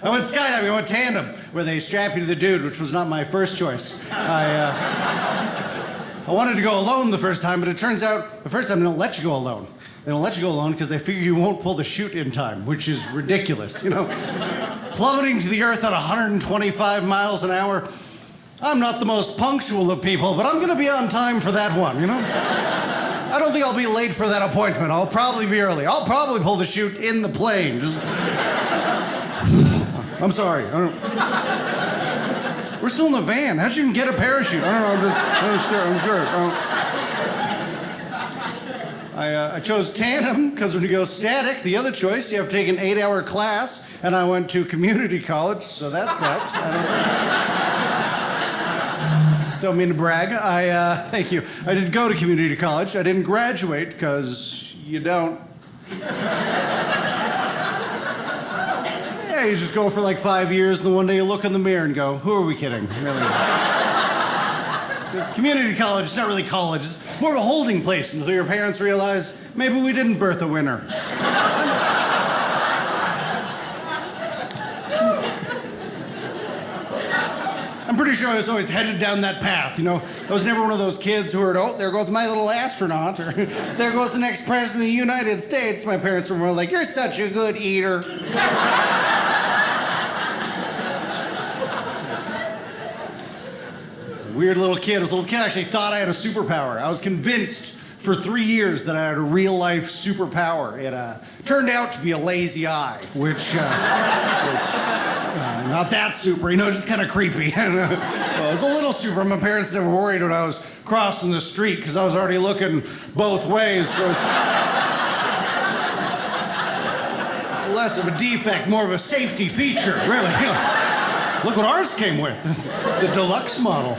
I went skydiving, I went tandem, where they strap you to the dude, which was not my first choice. I wanted to go alone the first time, but it turns out the first time they don't let you go alone. They don't let you go alone because they figure you won't pull the chute in time, which is ridiculous, you know? Plummeting to the earth at 125 miles an hour. I'm not the most punctual of people, but I'm gonna be on time for that one, you know? I don't think I'll be late for that appointment. I'll probably be early. I'll probably pull the chute in the plane. Just... I'm sorry. We're still in the van. How'd you even get a parachute? I don't know. I'm scared. I chose tandem because when you go static, the other choice, you have to take an 8-hour class, and I went to community college, so that sucked. Don't mean to brag. Thank you. I did go to community college. I didn't graduate because you don't. Yeah, you just go for like 5 years, and then one day you look in the mirror and go, who are we kidding? Really? Because community college, it's not really college. It's more of a holding place until your parents realize maybe we didn't birth a winner. I'm pretty sure I was always headed down that path, you know? I was never one of those kids who heard, oh, there goes my little astronaut, or there goes the next president of the United States. My parents were more like, you're such a good eater. Weird little kid. This little kid actually thought I had a superpower. I was convinced for 3 years that I had a real-life superpower. It turned out to be a lazy eye, which was not that super, you know, just kind of creepy. Well, it was a little super. My parents never worried when I was crossing the street because I was already looking both ways. So it was less of a defect, more of a safety feature, really. You know. Look what ours came with, the deluxe model.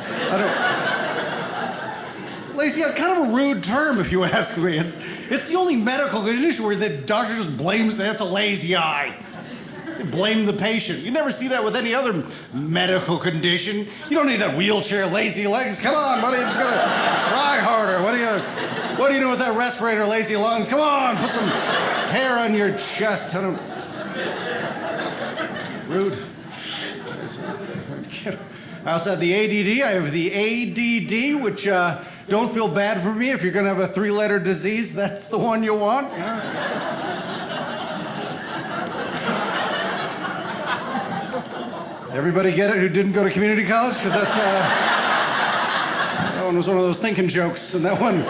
Lazy eye's kind of a rude term, if you ask me. It's the only medical condition where the doctor just blames that it's a lazy eye. They blame the patient. You never see that with any other medical condition. You don't need that wheelchair, lazy legs. Come on, buddy, you just gotta try harder. What do you do with that respirator, lazy lungs? Come on, put some hair on your chest. Rude. I also have the A.D.D. I have the A.D.D., which don't feel bad for me. If you're going to have a 3-letter disease, that's the one you want. Yeah. Everybody get it who didn't go to community college? Because that one was one of those thinking jokes, and that one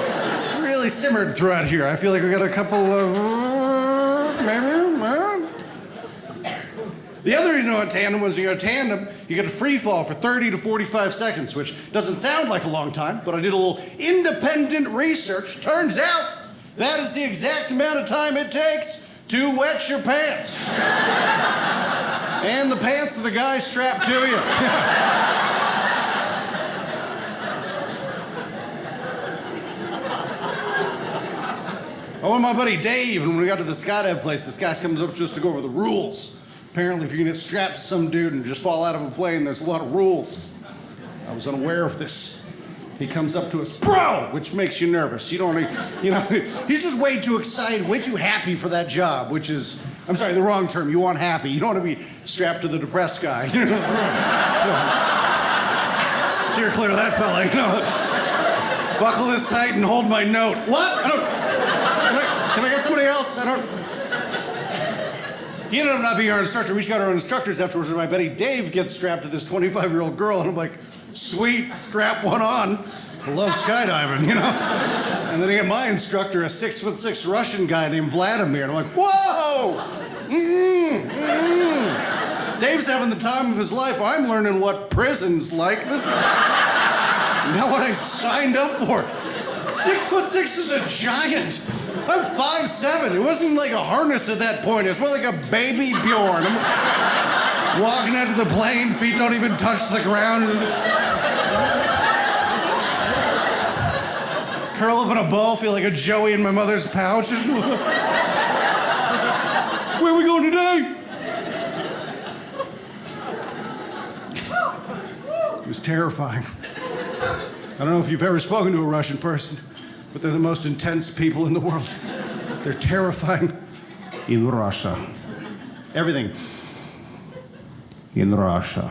really simmered throughout here. I feel like we got a couple of maybe. The other reason I went tandem was when you go tandem, you get a free fall for 30 to 45 seconds, which doesn't sound like a long time, but I did a little independent research. Turns out that is the exact amount of time it takes to wet your pants. And the pants of the guy strapped to you. I went with my buddy Dave, and when we got to the skydive place, this guy comes up just to go over the rules. Apparently, if you can get strapped to some dude and just fall out of a plane, there's a lot of rules. I was unaware of this. He comes up to us, bro, which makes you nervous. You don't, you know, he's just way too excited, way too happy for that job, which is, I'm sorry, the wrong term. You want happy. You don't want to be strapped to the depressed guy. Steer clear of that fella, you know. Buckle this tight and hold my note. What? Can I get somebody else? He ended up not being our instructor. We got our instructors afterwards, and my buddy Dave gets strapped to this 25-year-old girl, and I'm like, sweet, strap one on. I love skydiving, you know? And then I get my instructor, a 6'6" Russian guy named Vladimir, and I'm like, whoa! Dave's having the time of his life. I'm learning what prison's like. This is not what I signed up for. 6'6" is a giant. I'm 5'7". It wasn't even like a harness at that point. It was more like a baby Bjorn. I'm walking out of the plane, feet don't even touch the ground. Curl up in a ball, feel like a Joey in my mother's pouch. Where are we going today? It was terrifying. I don't know if you've ever spoken to a Russian person, but they're the most intense people in the world. They're terrifying in Russia. Everything. in Russia.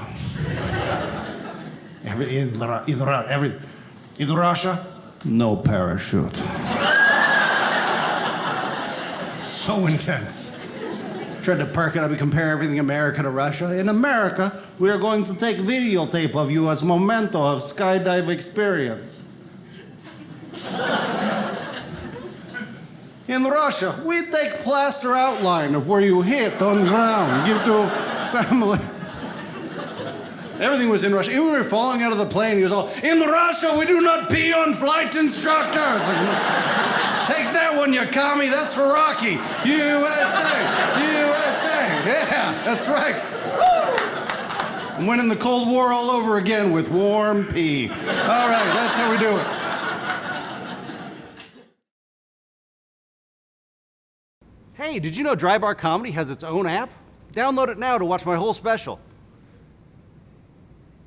In Russia, no parachute. So intense. Tried to perk it up and compare everything America to Russia. In America, we are going to take videotape of you as memento of skydive experience. In Russia, we take plaster outline of where you hit on ground, give to family. Everything was in Russia. Even when we were falling out of the plane, he was all, in Russia, we do not pee on flight instructors. Take that one, you commie. That's for Rocky. USA. USA. Yeah, that's right. I'm winning the Cold War all over again with warm pee. All right, that's how we do it. Hey, did you know Dry Bar Comedy has its own app? Download it now to watch my whole special.